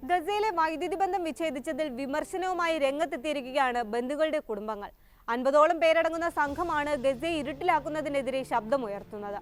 ഗസയിലെ വൈദ്യുതി ബന്ധം വിച്ഛേദിച്ചതിൽ വിമർശനവുമായി രംഗത്തെത്തിയിരിക്കുകയാണ് ബന്ധുക്കളുടെ കുടുംബങ്ങൾ. 50ഓളം പേരടങ്ങുന്ന സംഘമാണ് ഗസയെ ഇരുട്ടിലാക്കുന്നതിനെതിരെ ശബ്ദമുയർത്തുന്നത്.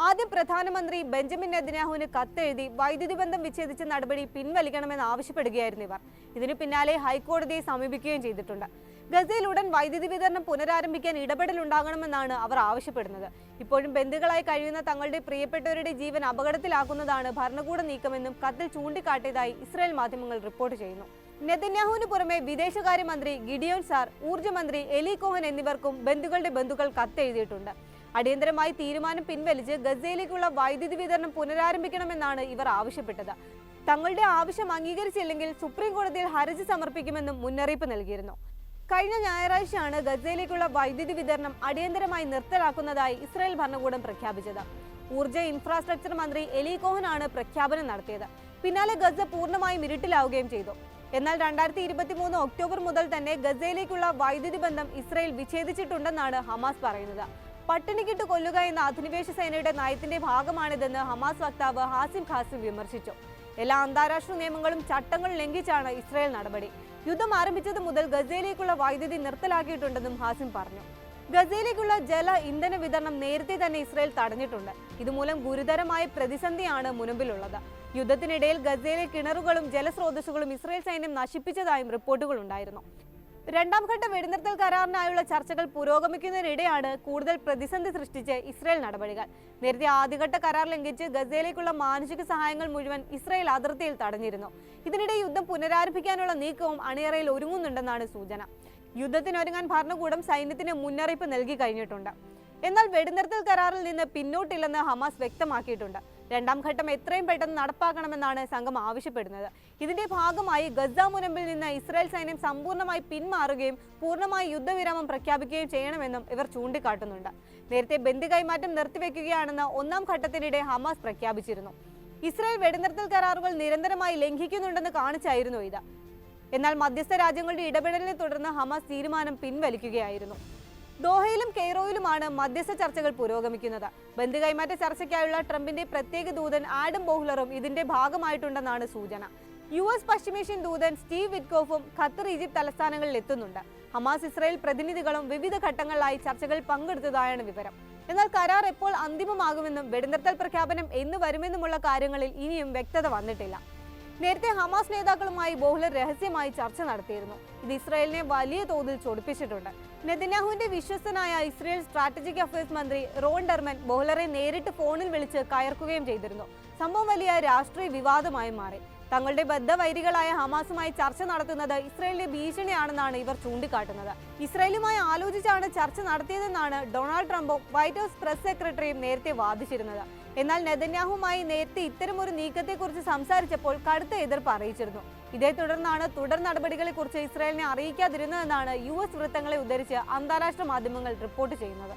ആദ്യം പ്രധാനമന്ത്രി ബെഞ്ചമിൻ നെതന്യാഹുവിന് കത്തെഴുതി വൈദ്യുതി ബന്ധം വിച്ഛേദിച്ച നടപടി പിൻവലിക്കണമെന്ന് ആവശ്യപ്പെടുകയായിരുന്നു ഇവർ. ഇതിനു പിന്നാലെ ഹൈക്കോടതിയെ സമീപിക്കുകയും ചെയ്തിട്ടുണ്ട്. ഗസയിൽ ഉടൻ വൈദ്യുതി വിതരണം പുനരാരംഭിക്കാൻ ഇടപെടലുണ്ടാകണമെന്നാണ് അവർ ആവശ്യപ്പെടുന്നത്. ഇപ്പോഴും ബന്ധുക്കളായി കഴിയുന്ന തങ്ങളുടെ പ്രിയപ്പെട്ടവരുടെ ജീവൻ അപകടത്തിലാക്കുന്നതാണ് ഭരണകൂട നീക്കമെന്നും കത്തിൽ ചൂണ്ടിക്കാട്ടിയതായി ഇസ്രായേൽ മാധ്യമങ്ങൾ റിപ്പോർട്ട് ചെയ്യുന്നു. നെതന്യാഹുവിന് പുറമെ വിദേശകാര്യമന്ത്രി ഗിഡിയോൺ സാർ, ഊർജ്ജമന്ത്രി എലി കോഹൻ എന്നിവർക്കും ബന്ധുക്കളുടെ ബന്ധുക്കൾ കത്തെഴുതിയിട്ടുണ്ട്. അടിയന്തരമായി തീരുമാനം പിൻവലിച്ച് ഗസയിലേക്കുള്ള വൈദ്യുതി വിതരണം പുനരാരംഭിക്കണമെന്നാണ് ഇവർ ആവശ്യപ്പെട്ടത്. തങ്ങളുടെ ആവശ്യം അംഗീകരിച്ചില്ലെങ്കിൽ സുപ്രീം കോടതിയിൽ ഹർജി സമർപ്പിക്കുമെന്നും മുന്നറിയിപ്പ് നൽകിയിരുന്നു. കഴിഞ്ഞ ഞായറാഴ്ചയാണ് ഗസയിലേക്കുള്ള വൈദ്യുതി വിതരണം അടിയന്തരമായി നിർത്തലാക്കുന്നതായി ഇസ്രായേൽ ഭരണകൂടം പ്രഖ്യാപിച്ചത്. ഊർജ്ജ ഇൻഫ്രാസ്ട്രക്ചർ മന്ത്രി എലി കോഹനാണ് പ്രഖ്യാപനം നടത്തിയത്. പിന്നാലെ ഗസ പൂർണ്ണമായും ഇരുട്ടിലാവുകയും ചെയ്തു. എന്നാൽ 2023 ഒക്ടോബർ മുതൽ തന്നെ ഗസയിലേക്കുള്ള വൈദ്യുതി ബന്ധം ഇസ്രായേൽ വിച്ഛേദിച്ചിട്ടുണ്ടെന്നാണ് ഹമാസ് പറയുന്നത്. പട്ടിണിക്കിട്ട് കൊല്ലുക എന്ന അധിനിവേശ സേനയുടെ നയത്തിന്റെ ഭാഗമാണിതെന്ന് ഹമാസ് വക്താവ് ഹാസിം ഖാസിം വിമർശിച്ചു. എല്ലാ അന്താരാഷ്ട്ര നിയമങ്ങളും ചട്ടങ്ങളും ലംഘിച്ചാണ് ഇസ്രായേൽ നടപടി. യുദ്ധം ആരംഭിച്ചത് മുതൽ ഗസയിലേക്കുള്ള വൈദ്യുതി നിർത്തലാക്കിയിട്ടുണ്ടെന്നും ഹാസിം പറഞ്ഞു. ഗസയിലേക്കുള്ള ജല ഇന്ധന വിതരണം നേരത്തെ തന്നെ ഇസ്രായേൽ തടഞ്ഞിട്ടുണ്ട്. ഇതുമൂലം ഗുരുതരമായ പ്രതിസന്ധിയാണ് മുൻപിലുള്ളത്. യുദ്ധത്തിനിടയിൽ ഗസയിലെ കിണറുകളും ജലസ്രോതസ്സുകളും ഇസ്രായേൽ സൈന്യം നശിപ്പിച്ചതായും റിപ്പോർട്ടുകൾ ഉണ്ടായിരുന്നു. രണ്ടാം ഘട്ട വെടിനിർത്തൽ കരാറിനായുള്ള ചർച്ചകൾ പുരോഗമിക്കുന്നതിനിടെയാണ് കൂടുതൽ പ്രതിസന്ധി സൃഷ്ടിച്ച് ഇസ്രായേൽ നടപടികൾ. നേരത്തെ ആദ്യഘട്ട കരാർ ലംഘിച്ച് ഗസയിലേക്കുള്ള മാനുഷിക സഹായങ്ങൾ മുഴുവൻ ഇസ്രായേൽ അതിർത്തിയിൽ തടഞ്ഞിരുന്നു. ഇതിനിടെ യുദ്ധം പുനരാരംഭിക്കാനുള്ള നീക്കവും അണിയറയിൽ ഒരുങ്ങുന്നുണ്ടെന്നാണ് സൂചന. യുദ്ധത്തിനൊരുങ്ങാൻ ഭരണകൂടം സൈന്യത്തിന് മുന്നറിയിപ്പ് നൽകി കഴിഞ്ഞിട്ടുണ്ട്. എന്നാൽ വെടിനിർത്തൽ കരാറിൽ നിന്ന് പിന്നോട്ടില്ലെന്ന് ഹമാസ് വ്യക്തമാക്കിയിട്ടുണ്ട്. രണ്ടാം ഘട്ടം എത്രയും പെട്ടെന്ന് നടപ്പാക്കണമെന്നാണ് സംഘം ആവശ്യപ്പെടുന്നത്. ഇതിന്റെ ഭാഗമായി ഗസ മുനമ്പിൽ നിന്ന് ഇസ്രായേൽ സൈന്യം സമ്പൂർണ്ണമായി പിന്മാറുകയും പൂർണ്ണമായി യുദ്ധവിരാമം പ്രഖ്യാപിക്കുകയും ചെയ്യണമെന്നും ഇവർ ചൂണ്ടിക്കാട്ടുന്നുണ്ട്. നേരത്തെ ബന്ദി കൈമാറ്റം നിർത്തിവെക്കുകയാണെന്ന് ഒന്നാം ഘട്ടത്തിനിടെ ഹമാസ് പ്രഖ്യാപിച്ചിരുന്നു. ഇസ്രായേൽ വെടിനിർത്തൽ കരാറുകൾ നിരന്തരമായി ലംഘിക്കുന്നുണ്ടെന്ന് കാണിച്ചായിരുന്നു ഇത്. എന്നാൽ മധ്യസ്ഥ രാജ്യങ്ങളുടെ ഇടപെടലിനെ തുടർന്ന് ഹമാസ് തീരുമാനം പിൻവലിക്കുകയായിരുന്നു. ദോഹയിലും കെയ്റോയിലുമാണ് മധ്യസ്ഥ ചർച്ചകൾ പുരോഗമിക്കുന്നത്. ബന്ദി കൈമാറ്റ ചർച്ചയ്ക്കായുള്ള ട്രംപിന്റെ പ്രത്യേക ദൂതൻ ആഡം ബോഹ്ലറും ഇതിന്റെ ഭാഗമായിട്ടുണ്ടെന്നാണ് സൂചന. US പശ്ചിമേഷ്യൻ ദൂതൻ സ്റ്റീവ് വിറ്റ്കോഫും ഖത്തർ, ഈജിപ്ത് തലസ്ഥാനങ്ങളിൽ എത്തുന്നുണ്ട്. ഹമാസ് ഇസ്രായേൽ പ്രതിനിധികളും വിവിധ ഘട്ടങ്ങളിലായി ചർച്ചകളിൽ പങ്കെടുത്തതായാണ് വിവരം. എന്നാൽ കരാർ എപ്പോൾ അന്തിമമാകുമെന്നും വെടിനിർത്തൽ പ്രഖ്യാപനം എന്ന് വരുമെന്നുമുള്ള കാര്യങ്ങളിൽ ഇനിയും വ്യക്തത വന്നിട്ടില്ല. നേരത്തെ ഹമാസ് നേതാക്കളുമായി ബോഹ്ലർ രഹസ്യമായി ചർച്ച നടത്തിയിരുന്നു. ഇത് ഇസ്രായേലിനെ വലിയ തോതിൽ ചൊടിപ്പിച്ചിട്ടുണ്ട്. നെതന്യാഹുവിന്റെ വിശ്വസ്തനായ ഇസ്രായേൽ സ്ട്രാറ്റജിക് അഫയേഴ്സ് മന്ത്രി റോൺ ഡെർമൻ ബോഹ്ലറെ നേരിട്ട് ഫോണിൽ വിളിച്ച് കയർക്കുകയും ചെയ്തിരുന്നു. സംഭവം വലിയ രാഷ്ട്രീയ വിവാദമായി മാറി. തങ്ങളുടെ ബദ്ധവൈരികളായ ഹമാസുമായി ചർച്ച നടത്തുന്നത് ഇസ്രായേലിന്റെ ഭീഷണിയാണെന്നാണ് ഇവർ ചൂണ്ടിക്കാട്ടുന്നത്. ഇസ്രായേലുമായി ആലോചിച്ചാണ് ചർച്ച നടത്തിയതെന്നാണ് ഡൊണാൾഡ് ട്രംപും വൈറ്റ് ഹൗസ് പ്രസ് സെക്രട്ടറിയും നേരത്തെ വാദിച്ചിരുന്നത്. എന്നാൽ നെതന്യാഹുമായി നേരത്തെ ഇത്തരമൊരു നീക്കത്തെക്കുറിച്ച് സംസാരിച്ചപ്പോൾ കടുത്ത എതിർപ്പ് അറിയിച്ചിരുന്നു. ഇതേ തുടർന്നാണ് തുടർ നടപടികളെക്കുറിച്ച് ഇസ്രായേലിനെ അറിയിക്കാതിരുന്നതെന്നാണ് US വൃത്തങ്ങളെ ഉദ്ധരിച്ച് അന്താരാഷ്ട്ര മാധ്യമങ്ങൾ റിപ്പോർട്ട് ചെയ്യുന്നത്.